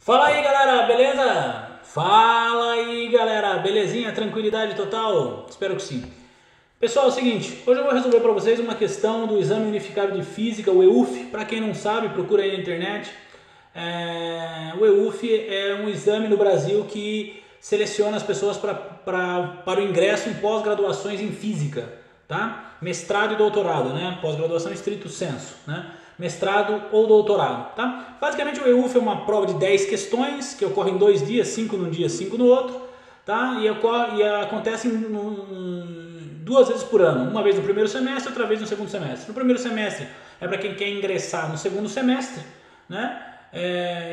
Fala aí galera, beleza? Fala aí galera, belezinha? Tranquilidade total? Espero que sim. Pessoal, é o seguinte, hoje eu vou resolver para vocês uma questão do Exame Unificado de Física, o EUF. Para quem não sabe, procura aí na internet. O EUF é um exame no Brasil que seleciona as pessoas para o ingresso em pós-graduações em Física, tá? Mestrado e doutorado, né? Pós-graduação estrito sensu, né? Mestrado ou doutorado, tá? Basicamente o EUF é uma prova de 10 questões que ocorre em 2 dias, 5 num dia, 5 no outro, tá? E acontece duas vezes por ano, uma vez no primeiro semestre, outra vez no segundo semestre. No primeiro semestre é para quem quer ingressar no segundo semestre, né?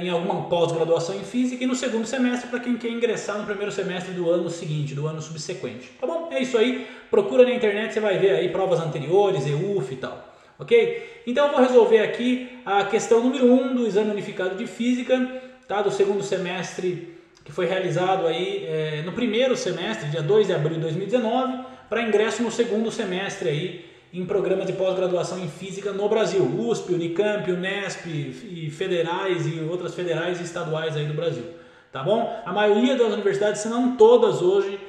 Em alguma pós-graduação em Física, e no segundo semestre para quem quer ingressar no primeiro semestre do ano seguinte, do ano subsequente. Tá bom? É isso aí. Procura na internet, você vai ver aí provas anteriores, EUF e tal. Ok? Então eu vou resolver aqui a questão número 1 do Exame Unificado de Física, tá? Do segundo semestre, que foi realizado aí no primeiro semestre, dia 2 de abril de 2019, para ingresso no segundo semestre aí em programas de pós-graduação em Física no Brasil, USP, Unicamp, Unesp e federais e outras federais e estaduais aí do Brasil, tá bom? A maioria das universidades, se não todas hoje,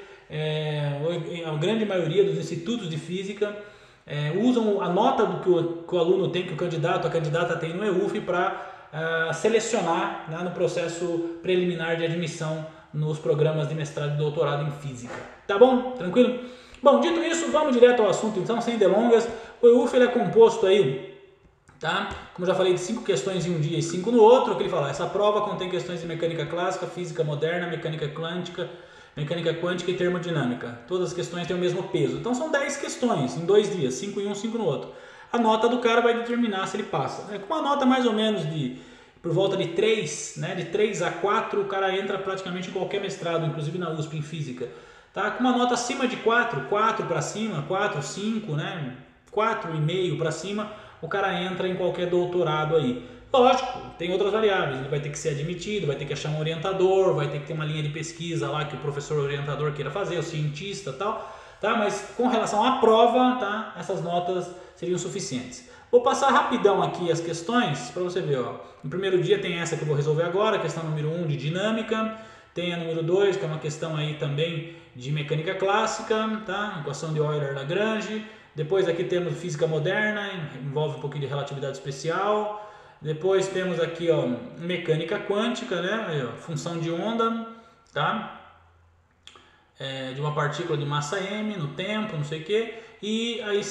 a grande maioria dos institutos de Física usam a nota que o aluno tem, que o candidato, a candidata tem no EUF para selecionar, né, no processo preliminar de admissão nos programas de mestrado e doutorado em Física, tá bom? Tranquilo? Bom, dito isso, vamos direto ao assunto então, sem delongas. O EUF ele é composto aí, tá? Como já falei, de 5 questões em um dia e 5 no outro. Que ele fala, essa prova contém questões de mecânica clássica, física moderna, mecânica quântica e termodinâmica. Todas as questões têm o mesmo peso. Então são 10 questões em 2 dias, 5 em um, 5 no outro. A nota do cara vai determinar se ele passa. Com uma nota mais ou menos por volta de 3, né? De 3 a 4, o cara entra praticamente em qualquer mestrado, inclusive na USP em Física. Tá? Com uma nota acima de 4, 4 para cima, 4, 5, né? 4,5 para cima, o cara entra em qualquer doutorado aí. Lógico, tem outras variáveis, ele vai ter que ser admitido, vai ter que achar um orientador, vai ter que ter uma linha de pesquisa lá que o professor orientador queira fazer, o cientista e tal, tá? Mas com relação à prova, tá? Essas notas seriam suficientes. Vou passar rapidão aqui as questões para você ver, ó. No primeiro dia tem essa que eu vou resolver agora, a questão número 1 de dinâmica, tem a número 2, que é uma questão aí também de mecânica clássica, tá? Equação de Euler-Lagrange. Depois aqui temos física moderna, envolve um pouquinho de relatividade especial. Depois temos aqui, ó, mecânica quântica, né? Aí, ó, função de onda, tá? De uma partícula de massa m no tempo, não sei o que. E aí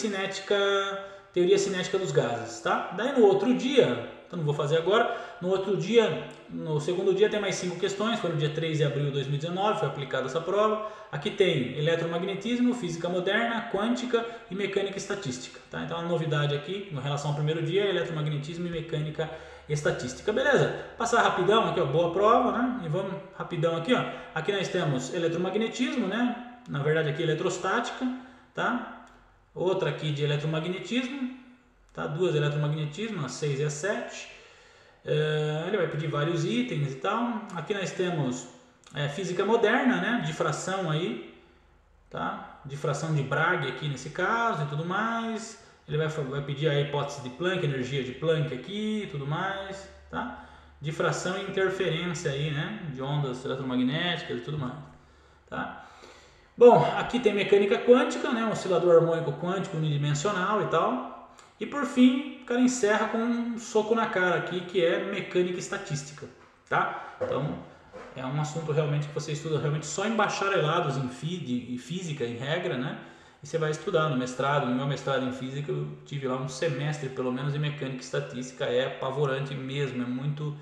teoria cinética dos gases, tá? Daí no outro dia, então não vou fazer agora, no outro dia, no segundo dia tem mais 5 questões, foi no dia 3 de abril de 2019, foi aplicada essa prova. Aqui tem eletromagnetismo, física moderna, quântica e mecânica estatística, tá? Então a novidade aqui, em relação ao primeiro dia, é eletromagnetismo e mecânica estatística, beleza? Passar rapidão aqui, ó, boa prova, né? E vamos rapidão aqui, ó. Aqui nós temos eletromagnetismo, né? Na verdade aqui eletrostática, tá? Outra aqui de eletromagnetismo, tá? 2 de eletromagnetismo, a 6 e a 7. Ele vai pedir vários itens e tal. Aqui nós temos física moderna, né? Difração aí, tá? Difração de Bragg aqui nesse caso e tudo mais. Ele vai pedir a hipótese de Planck, energia de Planck aqui e tudo mais, tá? Difração e interferência aí, né? De ondas eletromagnéticas e tudo mais, tá? Bom, aqui tem mecânica quântica, né? Um oscilador harmônico quântico unidimensional e tal. E por fim, o cara encerra com um soco na cara aqui, que é mecânica estatística, tá? Então, é um assunto realmente que você estuda realmente só em bacharelados em física, em regra, né? E você vai estudar no mestrado. No meu mestrado em física, eu tive lá um semestre, pelo menos, em mecânica estatística. É apavorante mesmo, é muito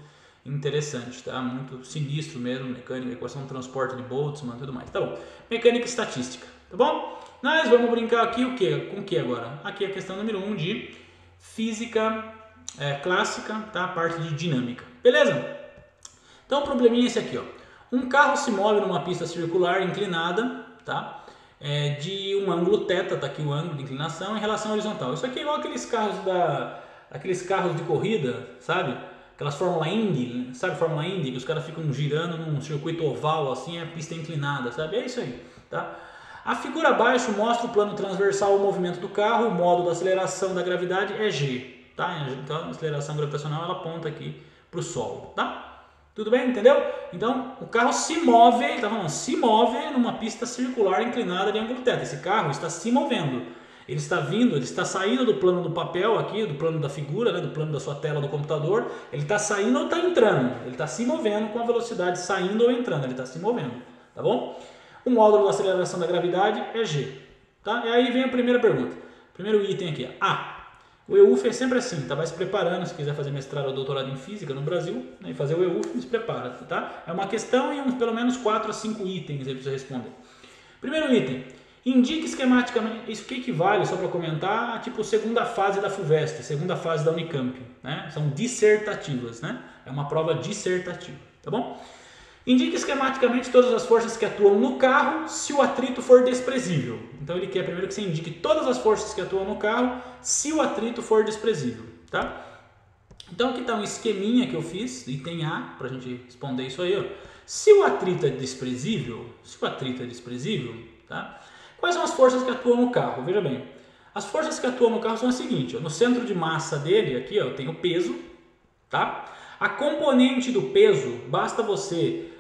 interessante, tá? Muito sinistro mesmo, mecânica, equação de transporte de Boltzmann e tudo mais. Tá bom, mecânica estatística, tá bom? Nós vamos brincar aqui com o que agora? Aqui é a questão número 1 de física clássica, tá? A parte de dinâmica, beleza? Então o probleminha é esse aqui, ó. Um carro se move numa pista circular inclinada, tá? De um ângulo θ, tá aqui o ângulo de inclinação, em relação horizontal. Isso aqui é igual aqueles carros de corrida, sabe? Aquelas Fórmula Indy, sabe Fórmula Indy? Que os caras ficam girando num circuito oval, assim, a pista inclinada, sabe? É isso aí, tá? A figura abaixo mostra o plano transversal ao movimento do carro, o modo da aceleração da gravidade é g, tá? Então a aceleração gravitacional ela aponta aqui para o solo, tá? Tudo bem? Entendeu? Então, o carro se move, tá falando, se move numa pista circular inclinada de ângulo θ. Esse carro está se movendo. Ele está vindo, ele está saindo do plano do papel aqui, do plano da figura, né, do plano da sua tela do computador. Ele está saindo ou está entrando. Ele está se movendo com a velocidade saindo ou entrando. Ele está se movendo, tá bom? O módulo da aceleração da gravidade é G. Tá? E aí vem a primeira pergunta. Primeiro item aqui. O EUF é sempre assim, tá? Vai se preparando, se quiser fazer mestrado ou doutorado em física no Brasil, né, e fazer o EUF, se prepara, tá? É uma questão e pelo menos 4 a 5 itens aí para você responder. Primeiro item. Indique esquematicamente, isso que equivale, só para comentar, a tipo segunda fase da FUVEST, segunda fase da Unicamp, né? São dissertativas, né? É uma prova dissertativa, tá bom? Indique esquematicamente todas as forças que atuam no carro se o atrito for desprezível. Então ele quer primeiro que você indique todas as forças que atuam no carro se o atrito for desprezível, tá? Então aqui está um esqueminha que eu fiz, item A, para a gente responder isso aí, ó. Se o atrito é desprezível, tá? Quais são as forças que atuam no carro? Veja bem, as forças que atuam no carro são as seguintes, ó. No centro de massa dele, aqui, ó, tem o peso, tá? A componente do peso, basta você,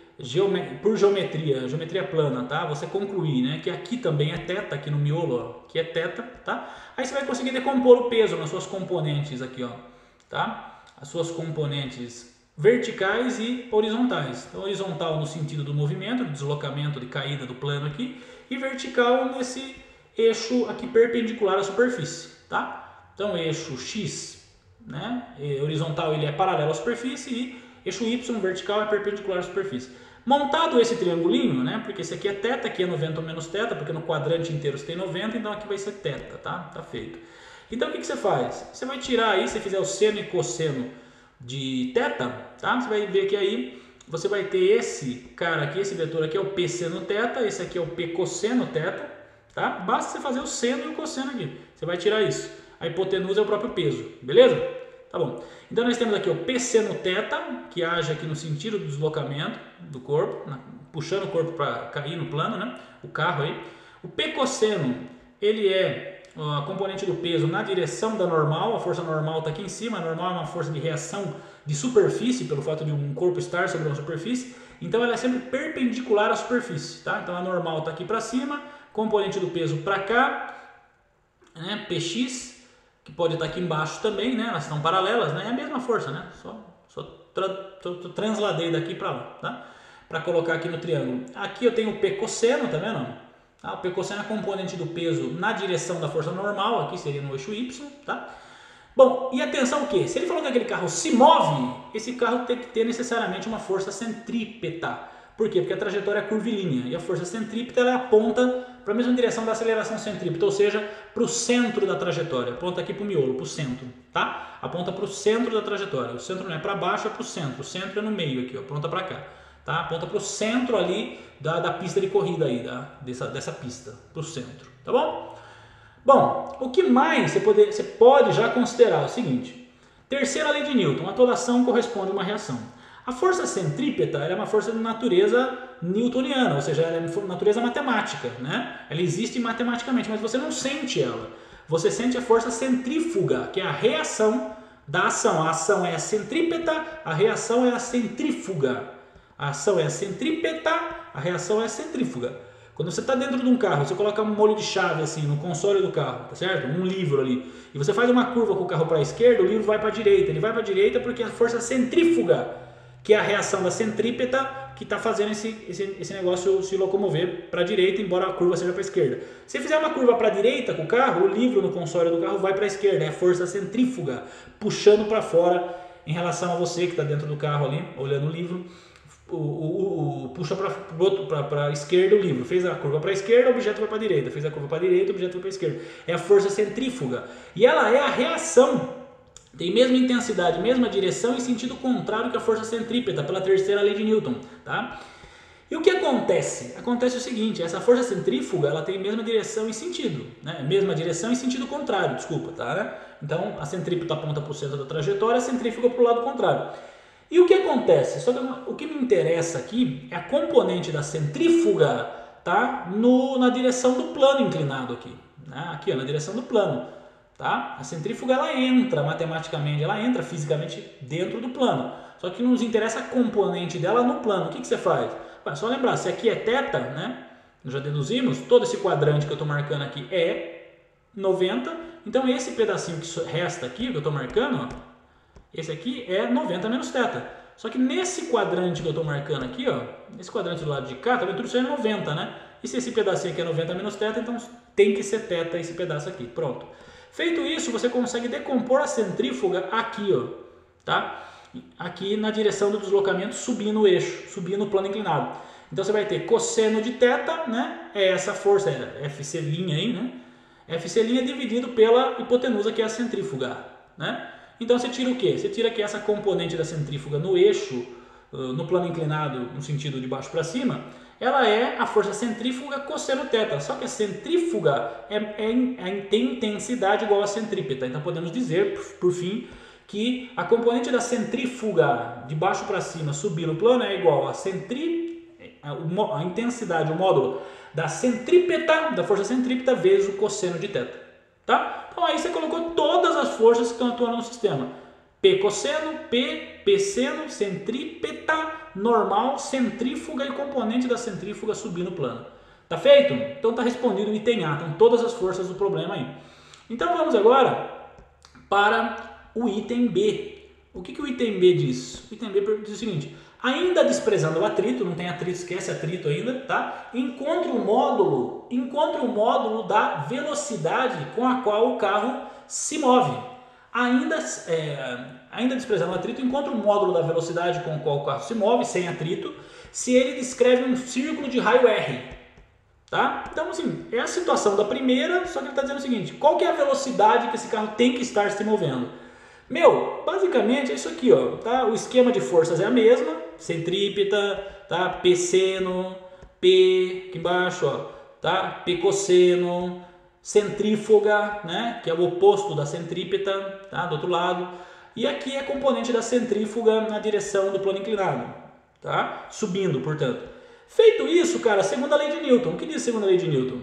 por geometria plana, tá? Você concluir, né, que aqui também é θ, aqui no miolo, ó, que é θ, tá? Aí você vai conseguir decompor o peso nas suas componentes aqui, ó, tá? As suas componentes verticais e horizontais. Então, horizontal no sentido do movimento, do deslocamento, de caída do plano aqui, e vertical nesse eixo aqui perpendicular à superfície, tá? Então, eixo X, né? Horizontal ele é paralelo à superfície e eixo Y vertical é perpendicular à superfície. Montado esse triangulinho, né? Porque esse aqui é θ, aqui é 90 menos θ, porque no quadrante inteiro você tem 90, então aqui vai ser θ, tá? Tá feito. Então, o que você faz? Você vai tirar aí, se fizer o seno e cosseno de θ, tá? Você vai ver que aí você vai ter esse cara aqui, esse vetor aqui é o P seno θ, esse aqui é o P cosseno θ, tá? Basta você fazer o seno e o cosseno aqui. Você vai tirar isso. A hipotenusa é o próprio peso, beleza? Tá bom. Então nós temos aqui o P seno θ, que age aqui no sentido do deslocamento do corpo, puxando o corpo para cair no plano, né? O carro aí. O P cosseno, ele é a componente do peso na direção da normal, a força normal está aqui em cima, a normal é uma força de reação de superfície, pelo fato de um corpo estar sobre uma superfície, então ela é sempre perpendicular à superfície, tá? Então a normal está aqui para cima, componente do peso para cá, né? Px, que pode estar aqui embaixo também, né? Elas estão paralelas, né? É a mesma força, né? Só transladei daqui para lá, tá? Para colocar aqui no triângulo. Aqui eu tenho o P cosseno, tá vendo? O P cosseno é a componente do peso na direção da força normal, aqui seria no eixo Y, tá? Bom, e atenção o que? Se ele falou que aquele carro se move, esse carro tem que ter necessariamente uma força centrípeta. Por quê? Porque a trajetória é curvilínea e a força centrípeta ela aponta para a mesma direção da aceleração centrípeta, ou seja, para o centro da trajetória. Aponta aqui para o miolo, para o centro, tá? Aponta para o centro da trajetória. O centro não é para baixo, é para o centro. O centro é no meio aqui, ó, aponta para cá. Tá? Aponta para o centro ali da pista de corrida aí, dessa pista, para o centro, tá bom? Bom, o que mais você pode já considerar é o seguinte: terceira lei de Newton, a toda ação corresponde a uma reação. A força centrípeta é uma força de natureza newtoniana, ou seja, ela é de natureza matemática, né? Ela existe matematicamente, mas você não sente ela. Você sente a força centrífuga, que é a reação da ação. A ação é a centrípeta, a reação é a centrífuga. A ação é a centrípeta, a reação é a centrífuga. Quando você está dentro de um carro, você coloca um molho de chave assim no console do carro, tá certo? Um livro ali. E você faz uma curva com o carro para a esquerda, o livro vai para a direita. Ele vai para a direita porque a força centrífuga, que é a reação da centrípeta, que está fazendo esse negócio se locomover para a direita, embora a curva seja para a esquerda. Se fizer uma curva para a direita com o carro, o livro no console do carro vai para a esquerda. É a força centrífuga puxando para fora em relação a você que está dentro do carro ali, olhando o livro. Puxa para a esquerda o livro. Fez a curva para a esquerda, o objeto vai para a direita. Fez a curva para a direita, o objeto vai para a esquerda. É a força centrífuga. E ela é a reação. Tem mesma intensidade, mesma direção em sentido contrário que a força centrípeta, pela terceira lei de Newton. Tá? E o que acontece? Acontece o seguinte: essa força centrífuga ela tem mesma direção e sentido. Né? Mesma direção e sentido contrário, desculpa. Tá, né? Então a centrípeta aponta para o centro da trajetória, a centrífuga para o lado contrário. E o que acontece? Só que o que me interessa aqui é a componente da centrífuga, tá? Na direção do plano inclinado aqui, né? Aqui, ó, na direção do plano, tá? A centrífuga ela entra matematicamente, ela entra fisicamente dentro do plano. Só Só que nos interessa a componente dela no plano. O que você faz? Só lembrar, se aqui é θ, né? Já deduzimos, todo esse quadrante que eu estou marcando aqui é 90. Então esse pedacinho que resta aqui, que eu estou marcando, ó, esse aqui é 90 menos θ. Só que nesse quadrante que eu estou marcando aqui, ó, esse quadrante do lado de cá, tá vendo? Tudo isso é 90, né? E se esse pedacinho aqui é 90 menos θ, então tem que ser θ esse pedaço aqui. Pronto. Feito isso, você consegue decompor a centrífuga aqui, ó, tá? Aqui na direção do deslocamento, subindo o eixo, subindo o plano inclinado. Então você vai ter cosseno de θ, né? É essa força, é FC' aí, né? FC' dividido pela hipotenusa, que é a centrífuga, né? Então você tira o quê? Você tira que essa componente da centrífuga no eixo, no plano inclinado, no sentido de baixo para cima, ela é a força centrífuga cosseno θ. Só que a centrífuga tem intensidade igual a centrípeta. Então podemos dizer, por fim, que a componente da centrífuga de baixo para cima subir no plano é igual a intensidade, o módulo da centrípeta, da força centrípeta, vezes o cosseno de θ. Tá? Então aí você colocou todas as forças que estão atuando no sistema. P cosseno, P seno, centrípeta, normal, centrífuga e componente da centrífuga subir no plano. Tá feito? Então tá respondido o item A, estão todas as forças do problema aí. Então vamos agora para o item B. O que o item B diz? O item B diz o seguinte: ainda desprezando o atrito, não tem atrito, esquece atrito ainda, tá? Encontre o módulo da velocidade com a qual o carro se move. Ainda desprezando o atrito, encontre o módulo da velocidade com o qual o carro se move, sem atrito, se ele descreve um círculo de raio R. Tá? Então, assim, é a situação da primeira, só que ele está dizendo o seguinte: qual que é a velocidade que esse carro tem que estar se movendo? Basicamente é isso aqui, ó, tá? O esquema de forças é a mesma, centrípeta, tá? P seno, P aqui embaixo, ó, tá? P cosseno, centrífuga, né? Que é o oposto da centrípeta, tá? Do outro lado. E aqui é componente da centrífuga na direção do plano inclinado, tá? Subindo, portanto. Feito isso, cara, segunda lei de Newton. O que diz a segunda lei de Newton?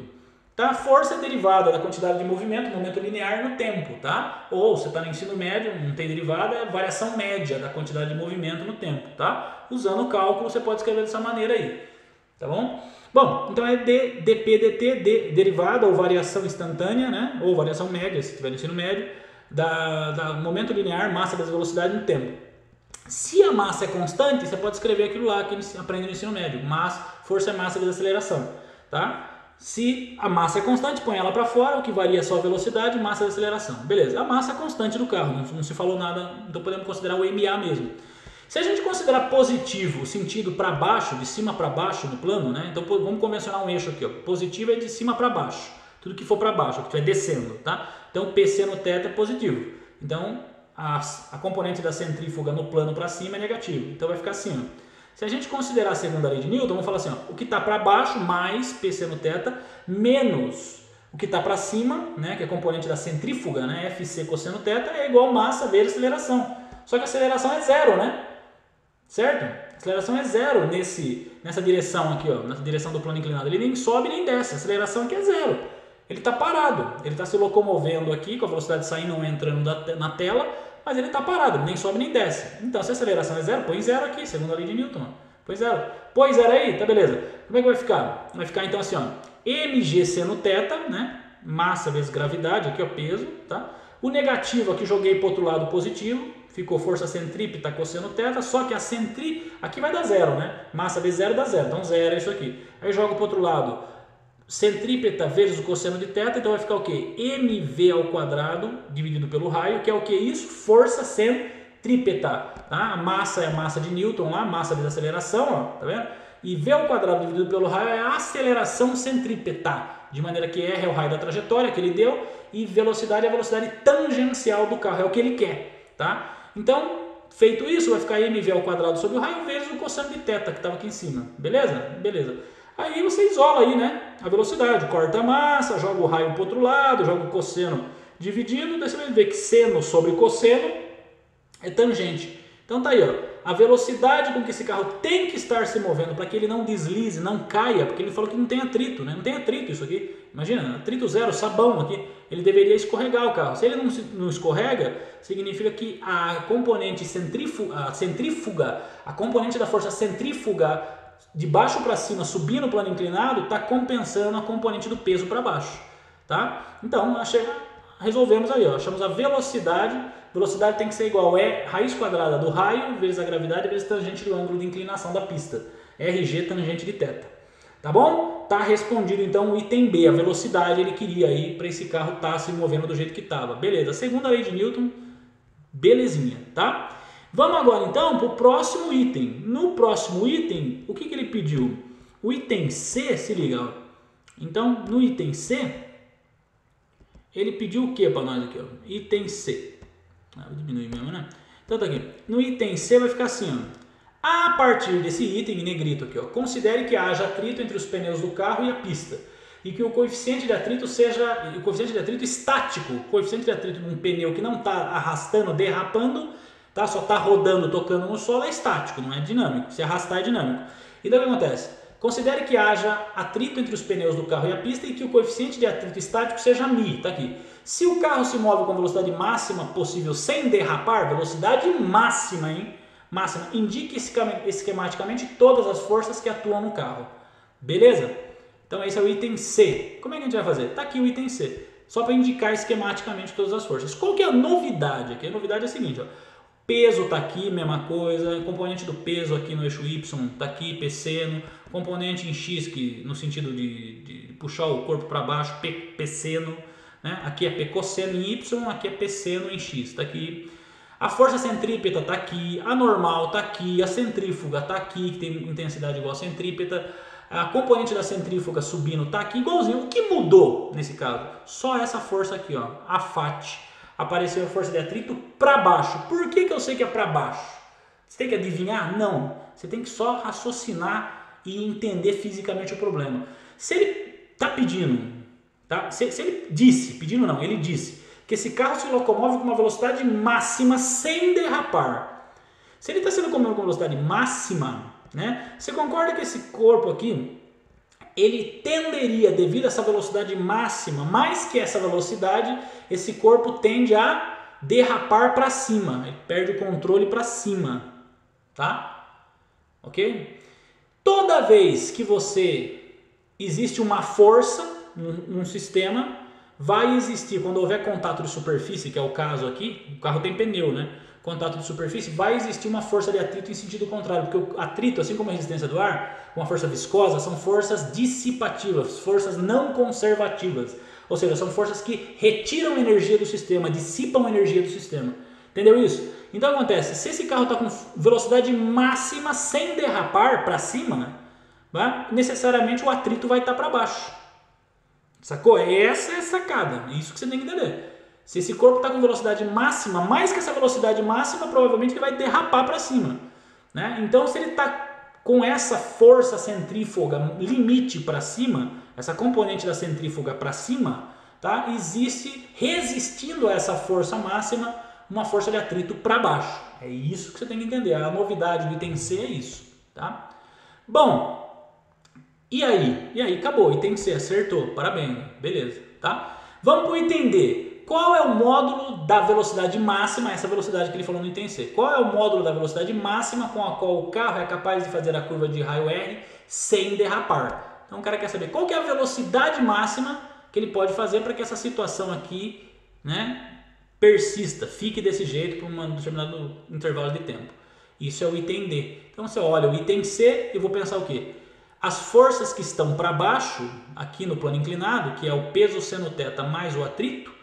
Tá? A força é derivada da quantidade de movimento, momento linear no tempo, tá? Ou você está no ensino médio, não tem derivada, é variação média da quantidade de movimento no tempo, tá? Usando o cálculo, você pode escrever dessa maneira aí, tá bom? Bom, então é dp dt, derivada ou variação instantânea, né? Ou variação média, se tiver no ensino médio, da momento linear, massa vezes velocidade no tempo. Se a massa é constante, você pode escrever aquilo lá que eles aprendem no ensino médio, força é massa vezes aceleração, tá? Se a massa é constante, põe ela para fora, o que varia é só a velocidade, massa e aceleração. Beleza, a massa é constante do carro, não se falou nada, então podemos considerar o MA mesmo. Se a gente considerar positivo o sentido para baixo, de cima para baixo no plano, né? Então vamos convencionar um eixo aqui, ó. Positivo é de cima para baixo, tudo que for para baixo, que estiver descendo, tá? Então P seno θ é positivo. Então a componente da centrífuga no plano para cima é negativo, então vai ficar assim, ó. Se a gente considerar a segunda lei de Newton, vamos falar assim, ó, o que está para baixo mais P seno θ menos o que está para cima, né, que é a componente da centrífuga, né, FC cosseno θ, é igual massa vezes aceleração. Só que a aceleração é zero, né? Certo? A aceleração é zero nessa direção aqui, ó, nessa direção do plano inclinado. Ele nem sobe nem desce, a aceleração aqui é zero. Ele está parado, ele está se locomovendo aqui com a velocidade saindo ou entrando na tela, mas ele está parado, ele nem sobe nem desce. Então, se a aceleração é zero, põe zero aqui, segundo a lei de Newton. Põe zero. Põe zero aí, tá beleza. Como é que vai ficar? Vai ficar então assim, ó, mg seno θ, né? Massa vezes gravidade, aqui ó, peso, tá? O negativo aqui joguei para o outro lado positivo, ficou força centrípeta cosseno θ, só que aqui vai dar zero, né? Massa vezes zero dá zero, então zero é isso aqui. Aí jogo para o outro lado, centrípeta vezes o cosseno de θ, então vai ficar o quê? mv ao quadrado dividido pelo raio, que é o que isso? Força centrípeta, tá? A massa é a massa de Newton lá, massa vezes aceleração, ó, tá vendo? E v ao quadrado dividido pelo raio é a aceleração centrípeta, de maneira que r é o raio da trajetória que ele deu e velocidade é a velocidade tangencial do carro, é o que ele quer, tá? Então, feito isso, vai ficar mv ao quadrado sobre o raio vezes o cosseno de θ, que estava aqui em cima, beleza? Beleza. Aí você isola aí, né, a velocidade, corta a massa, joga o raio para o outro lado, joga o cosseno dividido, daí você vai ver que seno sobre cosseno é tangente. Então tá aí, ó, a velocidade com que esse carro tem que estar se movendo para que ele não deslize, não caia, porque ele falou que não tem atrito, né? Não tem atrito isso aqui. Imagina, atrito zero, sabão aqui, ele deveria escorregar o carro. Se ele não escorrega, significa que a componente centrífuga, a componente da força centrífuga de baixo para cima, subindo no plano inclinado, está compensando a componente do peso para baixo, tá? Então, resolvemos aí, ó, achamos a velocidade. Velocidade tem que ser igual raiz quadrada do raio vezes a gravidade vezes tangente do ângulo de inclinação da pista. RG tangente de θ. Tá bom? Tá respondido então o item B, a velocidade ele queria aí para esse carro estar se movendo do jeito que estava. Beleza, segunda lei de Newton, belezinha, tá? Vamos agora então para o próximo item. No próximo item, o que ele pediu? O item C, se liga, ó. Então no item C, ele pediu o que para nós aqui? Ó? Item C. Vou diminuir mesmo, né? Então tá aqui. No item C vai ficar assim, ó. A partir desse item em negrito aqui, ó, considere que haja atrito entre os pneus do carro e a pista e que o coeficiente de atrito seja o coeficiente de atrito estático. O coeficiente de atrito num pneu que não está arrastando, derrapando, tá? Só está rodando, tocando no solo, é estático, não é dinâmico. Se arrastar é dinâmico. Então o que acontece? Considere que haja atrito entre os pneus do carro e a pista e que o coeficiente de atrito estático seja μ, tá aqui. Se o carro se move com velocidade máxima possível sem derrapar, velocidade máxima, hein? Máxima, indique esquematicamente todas as forças que atuam no carro. Beleza? Então esse é o item C. Como é que a gente vai fazer? Tá aqui o item C. Só para indicar esquematicamente todas as forças. Qual que é a novidade aqui? A novidade é a seguinte, ó. Peso está aqui, mesma coisa, componente do peso aqui no eixo Y está aqui, P seno, componente em X, que no sentido de puxar o corpo para baixo, P seno, né? Aqui é P cosseno em Y, aqui é P seno em X, está aqui. A força centrípeta está aqui, a normal está aqui, a centrífuga está aqui, que tem intensidade igual a centrípeta, a componente da centrífuga subindo está aqui, igualzinho. O que mudou nesse caso? Só essa força aqui, ó, a FAT. Apareceu a força de atrito para baixo. Por que eu sei que é para baixo? Você tem que adivinhar? Não. Você tem que só raciocinar e entender fisicamente o problema. Se ele está pedindo, tá? Se ele disse, pedindo não, ele disse que esse carro se locomove com uma velocidade máxima sem derrapar. Se ele está se locomovendo com velocidade máxima, né? Você concorda que esse corpo aqui, ele tenderia, devido a essa velocidade máxima, mais que essa velocidade, esse corpo tende a derrapar para cima, ele perde o controle para cima, tá? Ok? Toda vez que existe uma força num sistema, vai existir, quando houver contato de superfície, que é o caso aqui, o carro tem pneu, né? Contato de superfície, vai existir uma força de atrito em sentido contrário, porque o atrito, assim como a resistência do ar, uma força viscosa, são forças dissipativas, forças não conservativas, ou seja, são forças que retiram energia do sistema, dissipam energia do sistema, entendeu isso? Então o que acontece, se esse carro está com velocidade máxima sem derrapar para cima, né, necessariamente o atrito vai estar para baixo, sacou? Essa é a sacada, é isso que você tem que entender. Se esse corpo está com velocidade máxima, mais que essa velocidade máxima, provavelmente ele vai derrapar para cima, né? Então, se ele está com essa força centrífuga limite para cima, essa componente da centrífuga para cima, tá? Existe, resistindo a essa força máxima, uma força de atrito para baixo. É isso que você tem que entender. A novidade do item C é isso, tá? Bom, e aí? E aí, acabou. Item C, acertou. Parabéns. Beleza, tá? Vamos para o item D. Qual é o módulo da velocidade máxima, essa velocidade que ele falou no item C? Qual é o módulo da velocidade máxima com a qual o carro é capaz de fazer a curva de raio R sem derrapar? Então o cara quer saber qual que é a velocidade máxima que ele pode fazer para que essa situação aqui, né, persista, fique desse jeito por um determinado intervalo de tempo. Isso é o item D. Então você olha o item C e vou pensar o quê? As forças que estão para baixo, aqui no plano inclinado, que é o peso seno θ mais o atrito,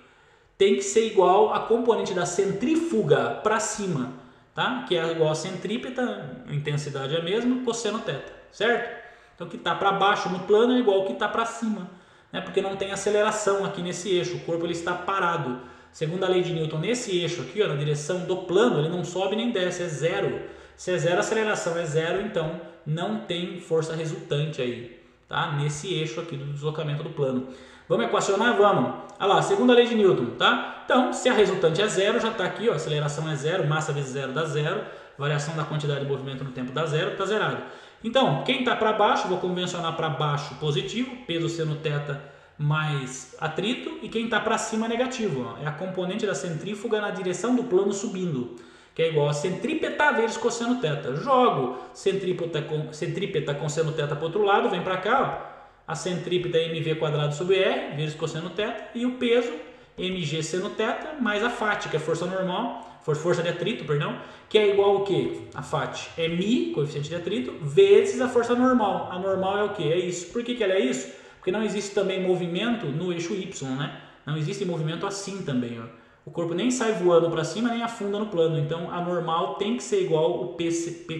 tem que ser igual a componente da centrífuga para cima, tá? Que é igual a centrípeta, a intensidade é a mesma, cosseno θ, certo? Então o que está para baixo no plano é igual ao que está para cima, né? Porque não tem aceleração aqui nesse eixo, o corpo ele está parado. Segundo a lei de Newton, nesse eixo aqui, ó, na direção do plano, ele não sobe nem desce, é zero. Se é zero, a aceleração é zero, então não tem força resultante aí, tá? Nesse eixo aqui do deslocamento do plano. Vamos equacionar? Vamos. Olha lá, segunda lei de Newton, tá? Então, se a resultante é zero, já está aqui, ó, a aceleração é zero, massa vezes zero dá zero, variação da quantidade de movimento no tempo dá zero, está zerado. Então, quem está para baixo, vou convencionar para baixo positivo, peso seno θ mais atrito, e quem está para cima negativo, ó, é a componente da centrífuga na direção do plano subindo, que é igual a centrípeta vezes cosseno θ. Jogo centrípeta com seno θ para o outro lado, vem para cá, ó, a centrípeta é mv² sobre r vezes cosseno θ, e o peso mg seno θ mais a FAT, que é força normal, força de atrito, perdão, que é igual ao que? A FAT é μ, coeficiente de atrito, vezes a força normal. A normal é o que? É isso. Por que ela é isso? Porque não existe também movimento no eixo y, né? Não existe movimento assim também, ó. O corpo nem sai voando para cima, nem afunda no plano. Então, a normal tem que ser igual ao P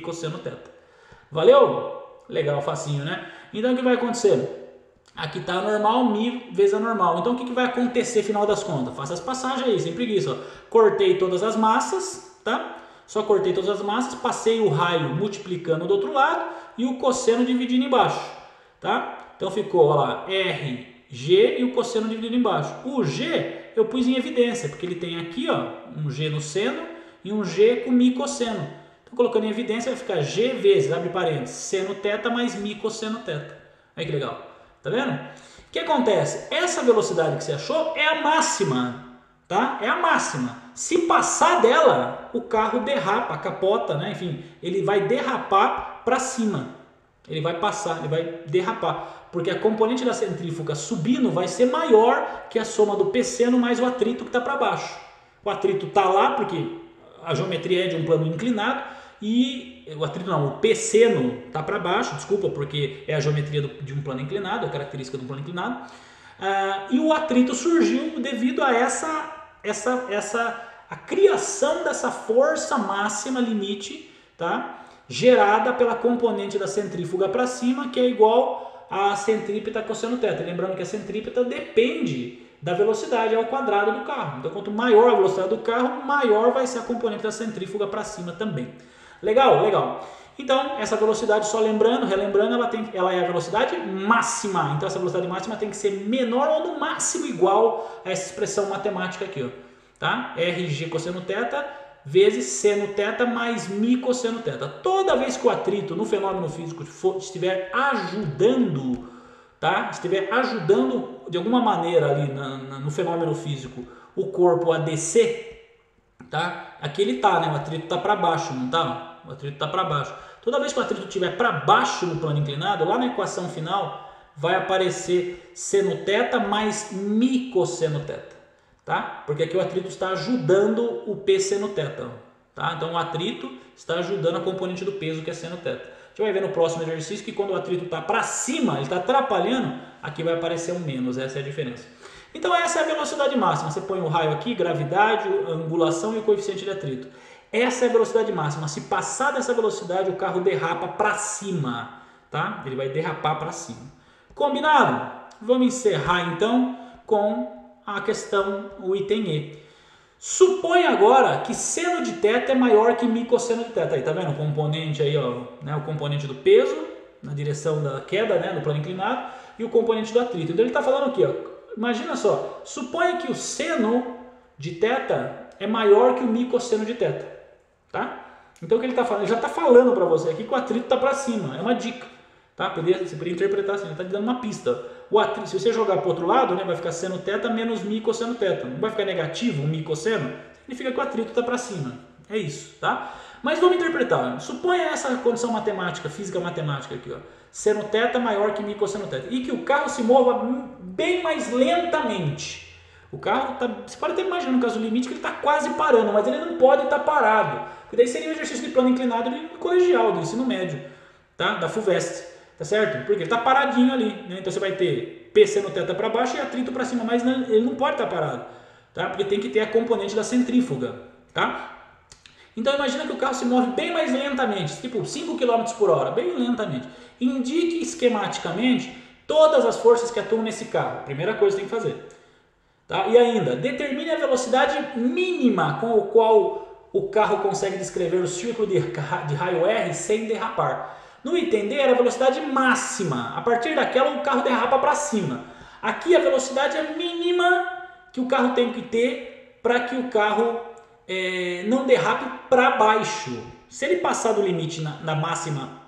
cosseno θ. Valeu? Legal, facinho, né? Então, o que vai acontecer? Aqui está a normal, μ vezes a normal. Então, o que vai acontecer, final das contas? Faça as passagens aí, sem preguiça. Ó. Cortei todas as massas, tá? Só cortei todas as massas, passei o raio multiplicando do outro lado e o cosseno dividindo embaixo, tá? Então, ficou, ó lá, R, G e o cosseno dividido embaixo. O G eu pus em evidência, porque ele tem aqui, ó, um G no seno e um G com μ cosseno. Então, colocando em evidência, vai ficar G vezes, abre parênteses, seno θ mais μ cosseno θ. Aí que legal. Tá vendo? O que acontece? Essa velocidade que você achou é a máxima, tá? É a máxima. Se passar dela, o carro derrapa, capota, né? Enfim, ele vai derrapar para cima. Ele vai passar, ele vai derrapar. Porque a componente da centrífuga subindo vai ser maior que a soma do P seno mais o atrito que está para baixo. O atrito está lá porque a geometria é de um plano inclinado e o atrito não, o P seno está para baixo, desculpa, porque é a geometria de um plano inclinado, a característica de um plano inclinado. E o atrito surgiu devido a a criação dessa força máxima limite, tá? Gerada pela componente da centrífuga para cima, que é igual a centrípeta cosseno θ. Lembrando que a centrípeta depende da velocidade ao quadrado do carro. Então, quanto maior a velocidade do carro, maior vai ser a componente da centrífuga para cima também. Legal? Legal. Então, essa velocidade, só lembrando, relembrando, ela é a velocidade máxima. Então, essa velocidade máxima tem que ser menor ou no máximo igual a essa expressão matemática aqui, ó. Tá? RG cosseno θ vezes seno θ mais μ cosseno θ. Toda vez que o atrito no fenômeno físico estiver ajudando, tá? Estiver ajudando de alguma maneira ali no fenômeno físico o corpo a descer, tá? Aqui ele tá, né? O atrito tá para baixo, não tá? O atrito tá para baixo. Toda vez que o atrito estiver para baixo no plano inclinado, lá na equação final vai aparecer seno θ mais μ cosseno θ. Tá? Porque aqui o atrito está ajudando o P seno θ, tá? Então o atrito está ajudando a componente do peso que é seno θ. A gente vai ver no próximo exercício que quando o atrito está para cima, ele está atrapalhando, aqui vai aparecer um menos, essa é a diferença. Então essa é a velocidade máxima, você põe o raio aqui, gravidade, angulação e o coeficiente de atrito. Essa é a velocidade máxima, se passar dessa velocidade o carro derrapa para cima, tá? Ele vai derrapar para cima. Combinado? Vamos encerrar então com a questão, o item E. Supõe agora que seno de θ é maior que μ cosseno de θ. Aí, tá vendo? O componente aí, ó, né? O componente do peso na direção da queda, né? No plano inclinado, e o componente do atrito. Então ele está falando aqui, ó, imagina só, suponha que o seno de θ é maior que o μ cosseno de θ, tá? Então o que ele está falando? Ele já está falando para você aqui que o atrito está para cima. É uma dica. Tá? Você poderia interpretar assim, ele está te dando uma pista. O atrito, se você jogar para o outro lado, né, vai ficar seno θ menos μ cosseno θ. Não vai ficar negativo o μ cosseno? Significa que o atrito está para cima. É isso, tá? Mas vamos interpretar. Suponha essa condição matemática, física matemática aqui, ó. Seno θ maior que μ cosseno θ. E que o carro se mova bem mais lentamente. O carro tá, você pode até imaginar no caso do limite que ele está quase parando, mas ele não pode estar parado. Porque daí seria um exercício de plano inclinado de colegial, do ensino médio, tá? Da FUVEST. Tá certo? Porque ele está paradinho ali, né? Então você vai ter P seno θ para baixo e atrito para cima, mas ele não pode estar parado, tá? Porque tem que ter a componente da centrífuga, tá? Então imagina que o carro se move bem mais lentamente, tipo 5 km por hora, bem lentamente. Indique esquematicamente todas as forças que atuam nesse carro. Primeira coisa que tem que fazer, tá? E ainda, determine a velocidade mínima com o qual o carro consegue descrever o círculo de raio R sem derrapar. No item D era a velocidade máxima. A partir daquela o carro derrapa para cima. Aqui a velocidade é mínima que o carro tem que ter para que o carro não derrape para baixo. Se ele passar do limite na máxima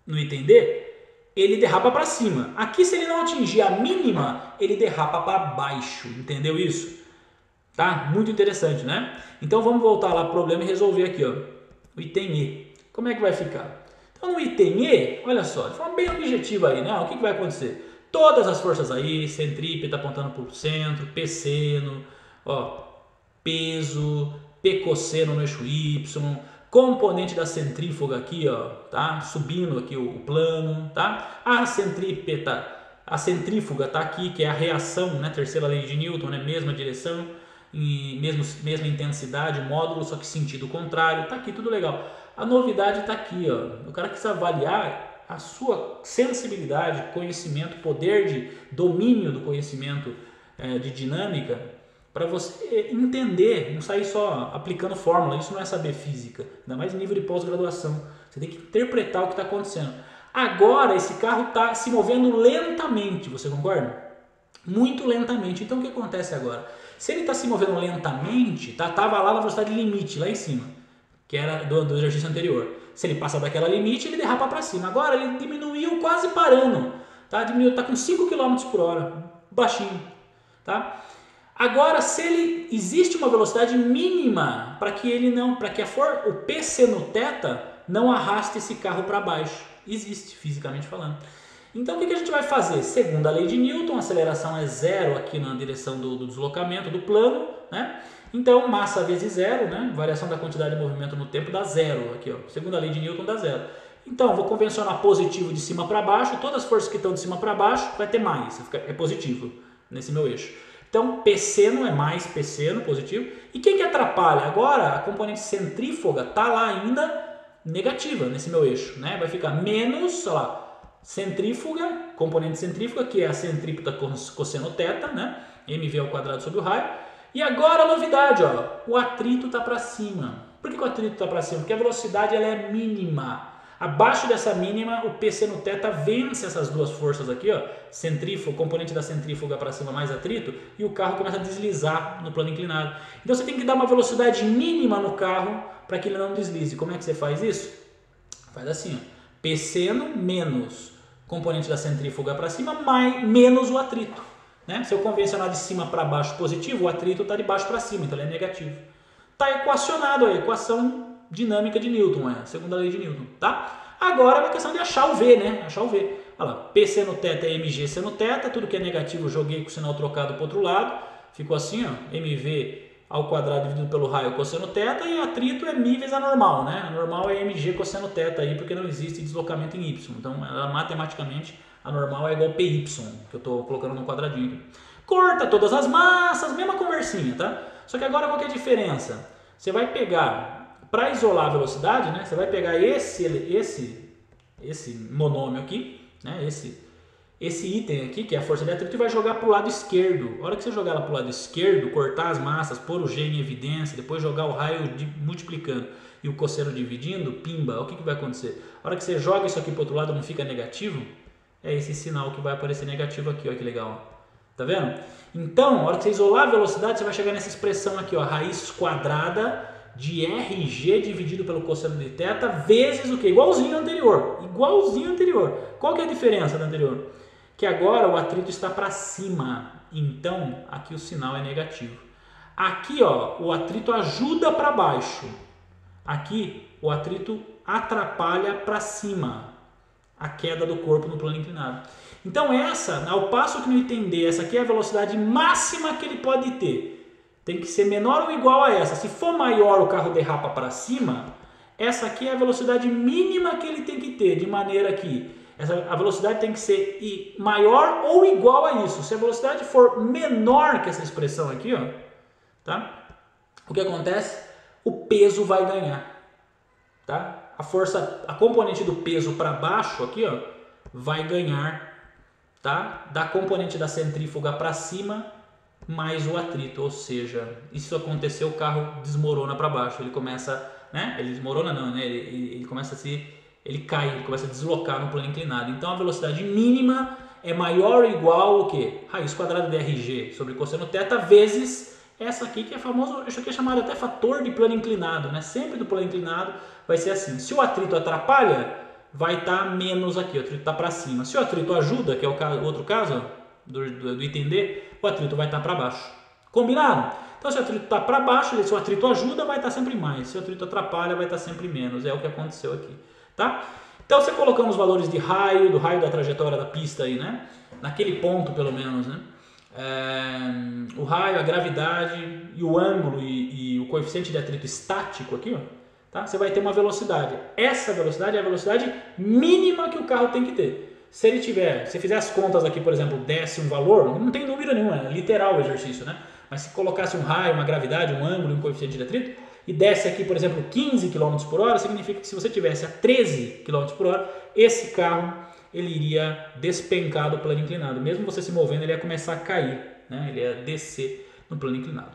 no item D, ele derrapa para cima. Aqui, se ele não atingir a mínima, ele derrapa para baixo. Entendeu isso? Tá? Muito interessante, né? Então vamos voltar lá para o problema e resolver aqui, ó, o item E. Como é que vai ficar? Então no item E, olha só, de forma bem objetiva aí, né? O que vai acontecer? Todas as forças aí, centrípeta apontando para o centro, P seno, ó, peso, P cosseno no eixo Y, componente da centrífuga aqui, ó, tá? Subindo aqui o plano, tá? A centrífuga tá aqui, que é a reação, né? Terceira lei de Newton, né? Mesma direção, e mesma intensidade, módulo, só que sentido contrário, tá aqui tudo legal. A novidade está aqui, ó. O cara quis avaliar a sua sensibilidade, conhecimento, poder de domínio do conhecimento de dinâmica, para você entender, não sair só aplicando fórmula. Isso não é saber física, ainda mais nível de pós-graduação. Você tem que interpretar o que está acontecendo. Agora esse carro está se movendo lentamente, você concorda? Muito lentamente. Então o que acontece agora? Se ele está se movendo lentamente, estava lá na velocidade limite, lá em cima, que era do exercício anterior. Se ele passar daquela limite, ele derrapa para cima. Agora ele diminuiu quase parando, tá? Diminuiu, está com 5 km por hora, baixinho, tá? Agora, se ele existe uma velocidade mínima para que ele não, para que o P seno θ não arraste esse carro para baixo. Existe, fisicamente falando. Então, o que a gente vai fazer? Segundo a lei de Newton, a aceleração é zero aqui na direção do deslocamento do plano, né? Então, massa vezes zero, né? Variação da quantidade de movimento no tempo dá zero aqui, ó. Segundo a lei de Newton dá zero. Então, vou convencionar positivo de cima para baixo. Todas as forças que estão de cima para baixo vai ter mais, é positivo nesse meu eixo. Então, P seno é mais P seno, positivo. E quem que atrapalha? Agora, a componente centrífuga está lá ainda negativa nesse meu eixo, né? Vai ficar menos, olha lá, centrífuga, componente centrífuga, que é a centrípeta cosseno θ, né? mv ao quadrado sobre o raio. E agora a novidade, ó, o atrito está para cima. Por que o atrito está para cima? Porque a velocidade ela é mínima. Abaixo dessa mínima, o P seno θ vence essas duas forças aqui, ó, centrífuga, componente da centrífuga para cima mais atrito, e o carro começa a deslizar no plano inclinado. Então você tem que dar uma velocidade mínima no carro para que ele não deslize. Como é que você faz isso? Faz assim, ó, P seno menos componente da centrífuga para cima menos o atrito, né? Se eu convencionar de cima para baixo positivo, o atrito está de baixo para cima, então ele é negativo. Está equacionado a equação dinâmica de Newton, a segunda lei de Newton, tá? Agora é uma questão de achar o V, né? Achar o V. Olha lá, P seno θ é mg seno θ, tudo que é negativo eu joguei com o sinal trocado para o outro lado, ficou assim, ó, mv ao quadrado dividido pelo raio cosseno θ, e atrito é μ vezes a normal, né? A normal é mg cosseno θ aí, porque não existe deslocamento em y. Então, matematicamente, a normal é igual a py, que eu estou colocando no quadradinho aqui. Corta todas as massas, mesma conversinha, tá? Só que agora qual que é a diferença? Você vai pegar, para isolar a velocidade, né? Você vai pegar esse monômio aqui, né? Esse item aqui, que é a força de atrito, e vai jogar para o lado esquerdo. A hora que você jogar ela para o lado esquerdo, cortar as massas, pôr o G em evidência, depois jogar o raio multiplicando e o cosseno dividindo, pimba, o que vai acontecer? A hora que você joga isso aqui para o outro lado, não fica negativo? É esse sinal que vai aparecer negativo aqui, olha que legal. Tá vendo? Então, a hora que você isolar a velocidade, você vai chegar nessa expressão aqui, ó, raiz quadrada de RG dividido pelo cosseno de θ vezes o que? Igualzinho ao anterior. Igualzinho ao anterior. Qual que é a diferença do anterior? Que agora o atrito está para cima, então aqui o sinal é negativo. Aqui, ó, o atrito ajuda para baixo. Aqui o atrito atrapalha para cima a queda do corpo no plano inclinado. Então essa, ao passo que no item D, essa aqui é a velocidade máxima que ele pode ter. Tem que ser menor ou igual a essa. Se for maior, o carro derrapa para cima. Essa aqui é a velocidade mínima que ele tem que ter, de maneira que a velocidade tem que ser maior ou igual a isso. Se a velocidade for menor que essa expressão aqui, ó, tá? O que acontece? O peso vai ganhar, tá? A componente do peso para baixo aqui, ó, vai ganhar, tá? Da componente da centrífuga para cima mais o atrito, ou seja, isso aconteceu, o carro desmorona para baixo, ele começa, né? Ele desmorona não, né? Ele começa ele cai, ele começa a deslocar no plano inclinado. Então a velocidade mínima é maior ou igual ao que? Raiz quadrada de RG sobre cosseno θ vezes essa aqui que é famoso, isso aqui é chamado até fator de plano inclinado, né? Sempre do plano inclinado vai ser assim. Se o atrito atrapalha, vai estar menos aqui, o atrito está para cima. Se o atrito ajuda, que é o outro caso do item D, o atrito vai estar para baixo. Combinado? Então se o atrito está para baixo, se o atrito ajuda, vai estar sempre mais. Se o atrito atrapalha, vai estar sempre menos. É o que aconteceu aqui, tá? Então você colocando os valores de raio, do raio da trajetória da pista aí, né? Naquele ponto pelo menos, né? O raio, a gravidade e o ângulo e o coeficiente de atrito estático aqui, ó, tá? Você vai ter uma velocidade. Essa velocidade é a velocidade mínima que o carro tem que ter. Se ele tiver, se fizer as contas aqui, por exemplo, desce um valor, não tem número nenhum, é literal o exercício, né? Mas se colocasse um raio, uma gravidade, um ângulo e um coeficiente de atrito, e desce aqui, por exemplo, 15 km por hora, significa que se você tivesse a 13 km por hora, esse carro ele iria despencar do plano inclinado. Mesmo você se movendo, ele ia começar a cair, né? Ele ia descer no plano inclinado.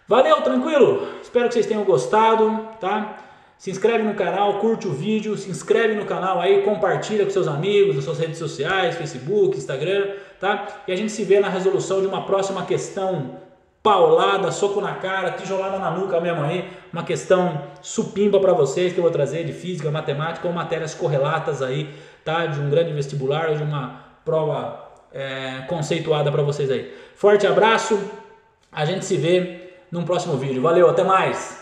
Valeu, tranquilo? Espero que vocês tenham gostado, tá? Se inscreve no canal, curte o vídeo, se inscreve no canal aí, compartilha com seus amigos, nas suas redes sociais, Facebook, Instagram, tá? E a gente se vê na resolução de uma próxima questão paulada, soco na cara, tijolada na nuca mesmo aí, uma questão supimpa para vocês que eu vou trazer de física, matemática ou matérias correlatas aí, tá? De um grande vestibular ou de uma prova conceituada para vocês aí. Forte abraço, a gente se vê num próximo vídeo. Valeu, até mais!